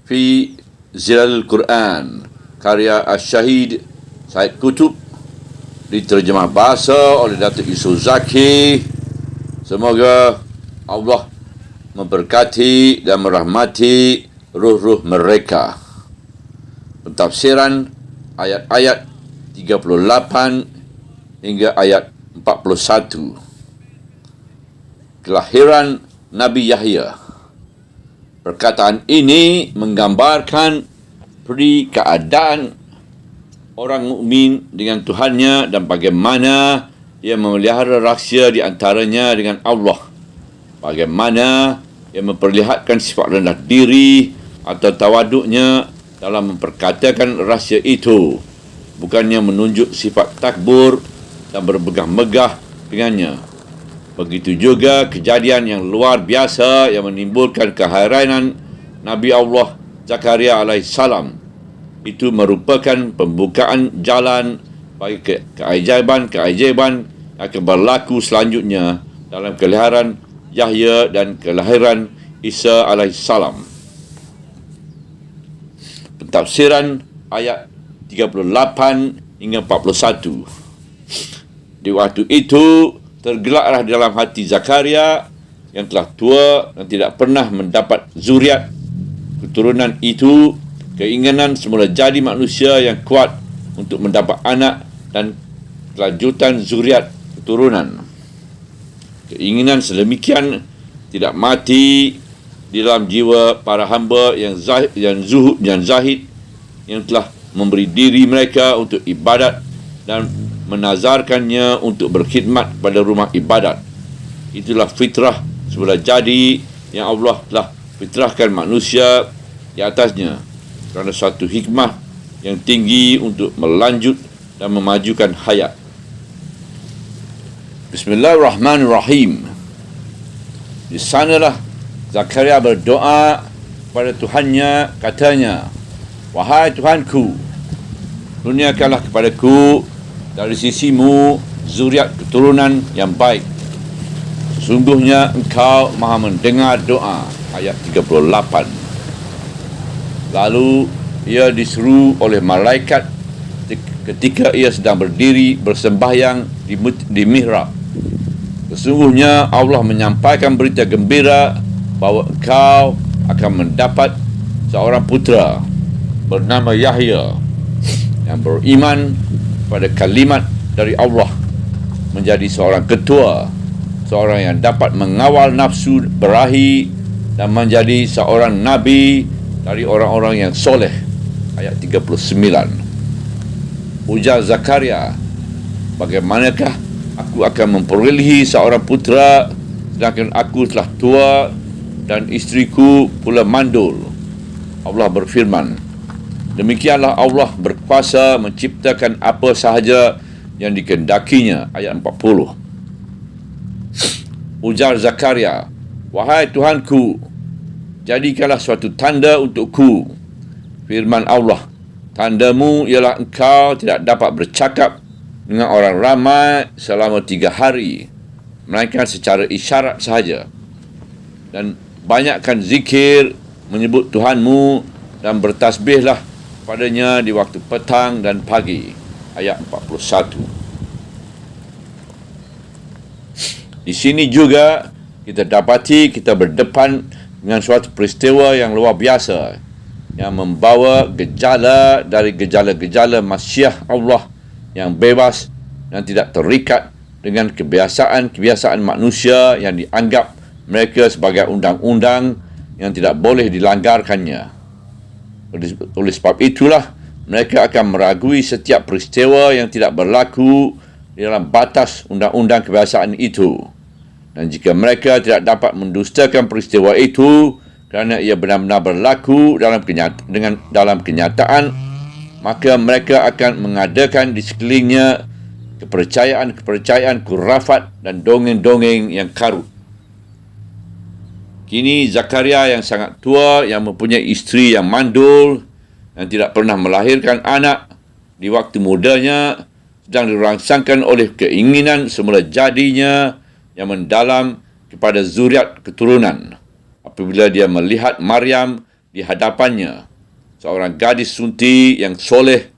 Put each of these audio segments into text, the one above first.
fi Zilalul Quran, karya Syahid Said Qutb, diterjemah bahasa oleh Datuk Yusof Zaki. Semoga Allah memberkati dan merahmati ruh-ruh mereka. Pentafsiran ayat-ayat 38 hingga ayat 41. Kelahiran Nabi Yahya. Perkataan ini menggambarkan peri keadaan orang mukmin dengan Tuhannya dan bagaimana ia memelihara rahsia di antaranya dengan Allah. Bagaimana ia memperlihatkan sifat rendah diri atau tawaduknya dalam memperkatakan rahsia itu, bukannya menunjuk sifat takbur dan bermegah-megah dengannya. Begitu juga kejadian yang luar biasa yang menimbulkan kehairanan Nabi Allah Zakaria alaihissalam. Itu merupakan pembukaan jalan bagi keajaiban-keajaiban yang akan berlaku selanjutnya dalam kelahiran Yahya dan kelahiran Isa alaihissalam. Pentafsiran ayat 38 hingga 41. Di waktu itu tergelaklah dalam hati Zakaria yang telah tua dan tidak pernah mendapat zuriat keturunan itu keinginan semula jadi manusia yang kuat untuk mendapat anak dan kelanjutan zuriat keturunan. Keinginan sedemikian tidak mati di dalam jiwa para hamba yang zuhud dan zahid yang telah memberi diri mereka untuk ibadat dan menazarkannya untuk berkhidmat pada rumah ibadat. Itulah fitrah semula jadi yang Allah telah fitrahkan manusia di atasnya kerana suatu hikmah yang tinggi untuk melanjut dan memajukan hayat. Bismillahirrahmanirrahim. Di sanalah Zakaria berdoa kepada Tuhannya, katanya, "Wahai Tuhanku, kurniakanlah kepadaku dari sisimu zuriat keturunan yang baik. Sesungguhnya Engkau Maha mendengar doa." Ayat 38. Lalu ia diseru oleh malaikat ketika ia sedang berdiri bersembahyang di mihrab. Sesungguhnya Allah menyampaikan berita gembira bahawa engkau akan mendapat seorang putera bernama Yahya yang beriman pada kalimat dari Allah, menjadi seorang ketua, seorang yang dapat mengawal nafsu berahi dan menjadi seorang nabi dari orang-orang yang soleh. Ayat 39. Ujar Zakaria, "Bagaimanakah aku akan memperolehi seorang putera sedangkan aku telah tua dan isteriku pula mandul?" Allah berfirman, "Demikianlah Allah berkuasa menciptakan apa sahaja yang dikehendakinya." Ayat 40. Ujar Zakaria, "Wahai Tuhanku, jadikanlah suatu tanda untukku." Firman Allah, "Tandamu ialah engkau tidak dapat bercakap dengan orang ramai selama 3 hari, melainkan secara isyarat sahaja. Dan banyakkan zikir, menyebut Tuhanmu dan bertasbihlah padanya di waktu petang dan pagi." Ayat 41. Di sini juga kita dapati kita berdepan dengan suatu peristiwa yang luar biasa yang membawa gejala dari gejala-gejala masyiah Allah yang bebas dan tidak terikat dengan kebiasaan-kebiasaan manusia yang dianggap mereka sebagai undang-undang yang tidak boleh dilanggarkannya. Oleh sebab itulah mereka akan meragui setiap peristiwa yang tidak berlaku di dalam batas undang-undang kebiasaan itu. Dan jika mereka tidak dapat mendustakan peristiwa itu kerana ia benar-benar berlaku dalam kenyataan, maka mereka akan mengadakan di sekelilingnya kepercayaan-kepercayaan kurafat dan dongeng-dongeng yang karut. Kini Zakaria yang sangat tua, yang mempunyai isteri yang mandul dan tidak pernah melahirkan anak di waktu mudanya, sedang dirangsangkan oleh keinginan semula jadinya yang mendalam kepada zuriat keturunan. Apabila dia melihat Maryam di hadapannya, seorang gadis sunti yang soleh,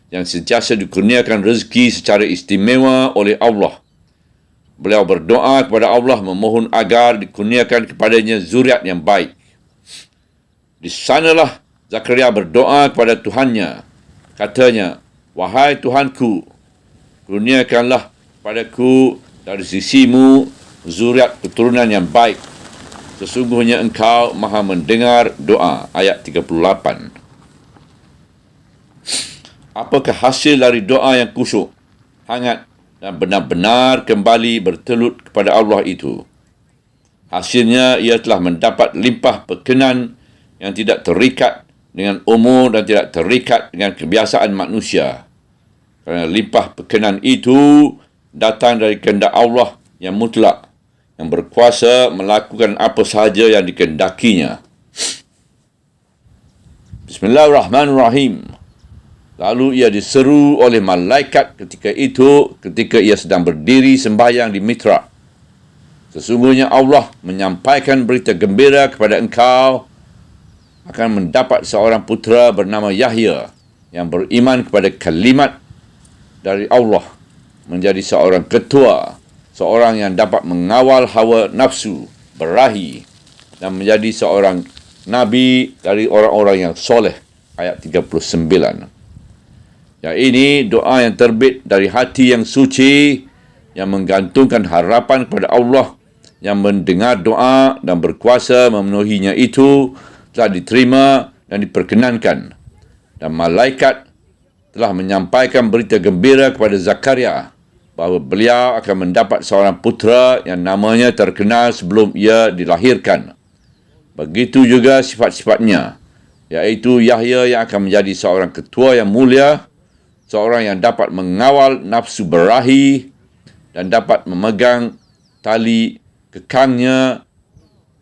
yang sentiasa dikurniakan rezeki secara istimewa oleh Allah. Beliau berdoa kepada Allah memohon agar dikurniakan kepadanya zuriat yang baik. Di sanalah Zakaria berdoa kepada Tuhannya. Katanya, "Wahai Tuhanku, kurniakanlah padaku dari sisimu zuriat keturunan yang baik. Sesungguhnya Engkau Maha mendengar doa." Ayat 38. Apakah hasil dari doa yang khusyuk, hangat dan benar-benar kembali bertelut kepada Allah itu? Hasilnya, ia telah mendapat limpah perkenan yang tidak terikat dengan umur dan tidak terikat dengan kebiasaan manusia. Kerana limpah perkenan itu datang dari kehendak Allah yang mutlak, yang berkuasa melakukan apa sahaja yang dikehendakinya. Bismillahirrahmanirrahim. Lalu ia diseru oleh malaikat ketika ia sedang berdiri sembahyang di Mitra. Sesungguhnya Allah menyampaikan berita gembira kepada engkau akan mendapat seorang putera bernama Yahya yang beriman kepada kalimat dari Allah, menjadi seorang ketua, seorang yang dapat mengawal hawa nafsu, berahi, dan menjadi seorang nabi dari orang-orang yang soleh. Ayat 39. Yang ini doa yang terbit dari hati yang suci, yang menggantungkan harapan kepada Allah, yang mendengar doa dan berkuasa memenuhinya itu telah diterima dan diperkenankan. Dan malaikat telah menyampaikan berita gembira kepada Zakaria bahawa beliau akan mendapat seorang putera yang namanya terkenal sebelum ia dilahirkan. Begitu juga sifat-sifatnya, iaitu Yahya yang akan menjadi seorang ketua yang mulia, seorang yang dapat mengawal nafsu berahi dan dapat memegang tali kekangnya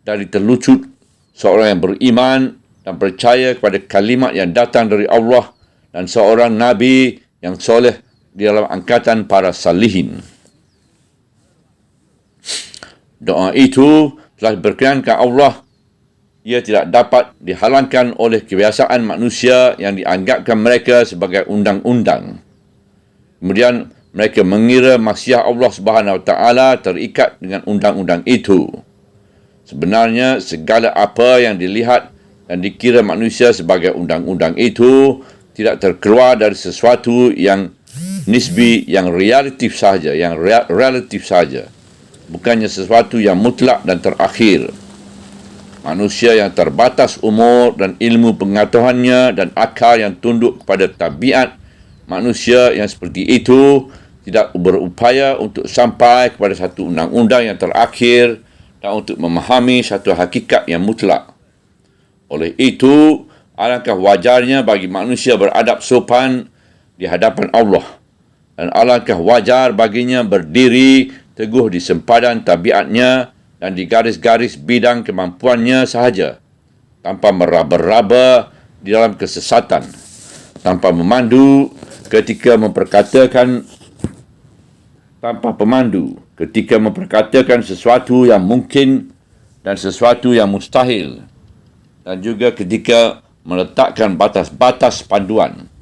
dari terlucut, seorang yang beriman dan percaya kepada kalimat yang datang dari Allah, dan seorang nabi yang soleh di dalam angkatan para salihin. Doa itu telah diperkenankan Allah. Ia tidak dapat dihalangkan oleh kebiasaan manusia yang dianggapkan mereka sebagai undang-undang. Kemudian mereka mengira maksiat Allah Subhanahu Wa Taala terikat dengan undang-undang itu. Sebenarnya segala apa yang dilihat dan dikira manusia sebagai undang-undang itu tidak terkeluar dari sesuatu yang nisbi, yang relatif sahaja, bukannya sesuatu yang mutlak dan terakhir. Manusia yang terbatas umur dan ilmu pengetahuannya dan akal yang tunduk kepada tabiat manusia yang seperti itu tidak berupaya untuk sampai kepada satu undang-undang yang terakhir dan untuk memahami satu hakikat yang mutlak. Oleh itu, alangkah wajarnya bagi manusia beradab sopan di hadapan Allah, dan alangkah wajar baginya berdiri teguh di sempadan tabiatnya dan di garis-garis bidang kemampuannya sahaja, tanpa meraba-raba di dalam kesesatan, tanpa pemandu ketika memperkatakan sesuatu yang mungkin dan sesuatu yang mustahil, dan juga ketika meletakkan batas-batas panduan,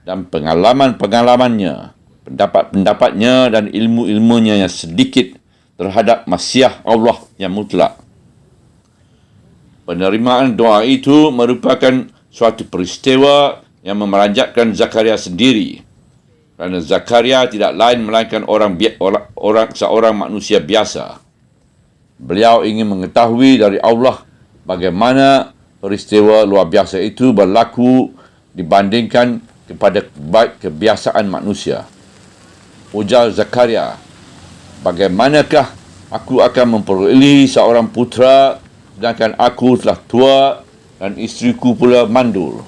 dan pengalaman-pengalamannya, pendapat-pendapatnya dan ilmu-ilmunya yang sedikit terhadap masyiah Allah yang mutlak. Penerimaan doa itu merupakan suatu peristiwa yang memeranjatkan Zakaria sendiri, kerana Zakaria tidak lain melainkan seorang manusia biasa. Beliau ingin mengetahui dari Allah bagaimana peristiwa luar biasa itu berlaku dibandingkan kepada kebiasaan manusia. Ujar Zakaria, "Bagaimanakah aku akan memperolehi seorang putera sedangkan aku telah tua dan isteriku pula mandul?"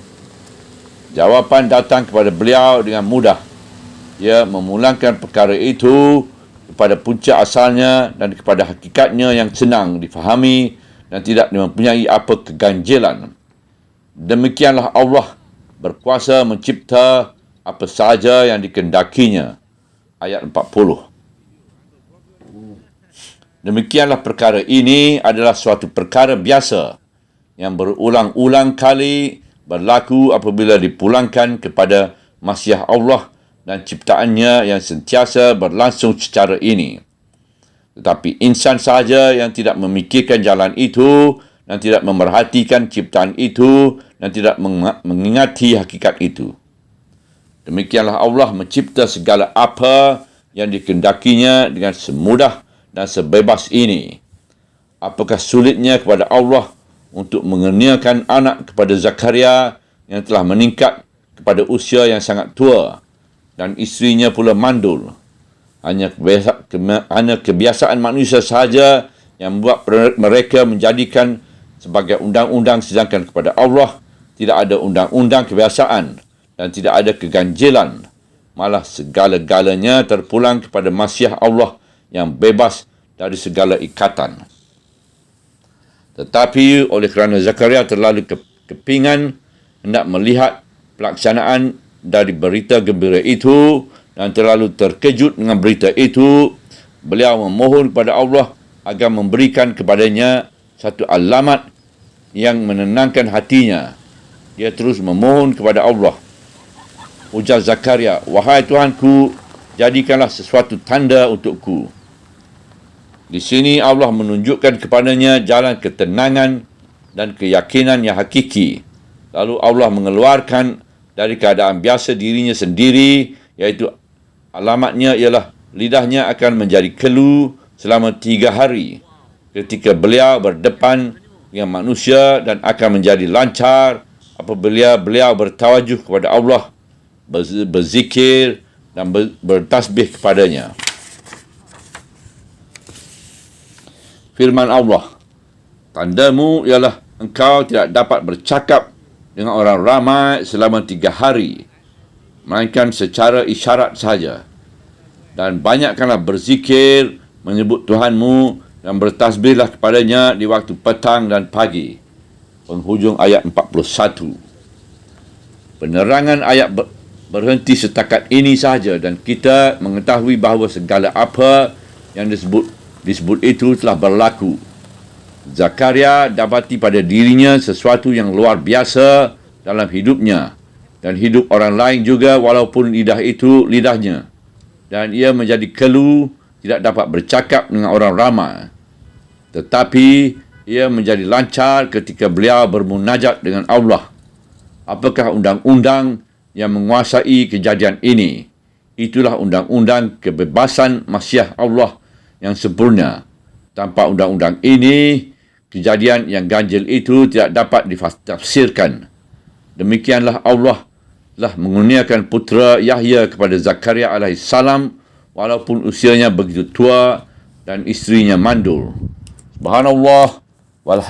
Jawapan datang kepada beliau dengan mudah. Ia memulangkan perkara itu kepada punca asalnya dan kepada hakikatnya yang senang difahami dan tidak mempunyai apa keganjilan. Demikianlah Allah berkuasa mencipta apa sahaja yang dikehendakinya. Ayat 40. Demikianlah perkara ini adalah suatu perkara biasa yang berulang-ulang kali berlaku apabila dipulangkan kepada masyiah Allah dan ciptaannya yang sentiasa berlangsung secara ini. Tetapi insan sahaja yang tidak memikirkan jalan itu dan tidak memerhatikan ciptaan itu dan tidak mengingati hakikat itu. Demikianlah Allah mencipta segala apa yang dikehendakinya dengan semudah dan sebebas ini. Apakah sulitnya kepada Allah untuk mengurniakan anak kepada Zakaria yang telah meningkat kepada usia yang sangat tua dan isterinya pula mandul? Hanya kebiasaan manusia sahaja yang membuat mereka menjadikan sebagai undang-undang, sedangkan kepada Allah tidak ada undang-undang kebiasaan dan tidak ada keganjilan. Malah segala-galanya terpulang kepada masyiah Allah yang bebas dari segala ikatan. Tetapi oleh kerana Zakaria terlalu kepingan hendak melihat pelaksanaan dari berita gembira itu dan terlalu terkejut dengan berita itu, beliau memohon kepada Allah agar memberikan kepadanya satu alamat yang menenangkan hatinya. Dia terus memohon kepada Allah. Ujar Zakaria, "Wahai Tuhanku, jadikanlah sesuatu tanda untukku." Di sini Allah menunjukkan kepadanya jalan ketenangan dan keyakinan yang hakiki. Lalu Allah mengeluarkan dari keadaan biasa dirinya sendiri, iaitu alamatnya ialah lidahnya akan menjadi kelu selama 3 hari ketika beliau berdepan dengan manusia, dan akan menjadi lancar apabila beliau bertawajuh kepada Allah, berzikir dan bertasbih kepadanya. Firman Allah, "Tandamu ialah engkau tidak dapat bercakap dengan orang ramai selama 3 hari, melainkan secara isyarat sahaja. Dan banyakkanlah berzikir, menyebut Tuhanmu dan bertasbihlah kepadanya di waktu petang dan pagi." Penghujung ayat 41. Penerangan ayat berhenti setakat ini sahaja, dan kita mengetahui bahawa segala apa yang disebut itu telah berlaku. Zakaria dapati pada dirinya sesuatu yang luar biasa dalam hidupnya dan hidup orang lain juga, walaupun lidah itu lidahnya, dan ia menjadi kelu, tidak dapat bercakap dengan orang ramai. Tetapi ia menjadi lancar ketika beliau bermunajat dengan Allah. Apakah undang-undang yang menguasai kejadian ini? Itulah undang-undang kebebasan masyiah Allah yang sempurna. Tanpa undang-undang ini, kejadian yang ganjil itu tidak dapat ditafsirkan. Demikianlah Allah telah mengurniakan putera Yahya kepada Zakaria alaihissalam walaupun usianya begitu tua dan isterinya mandul. Subhanallah walhamdulillah.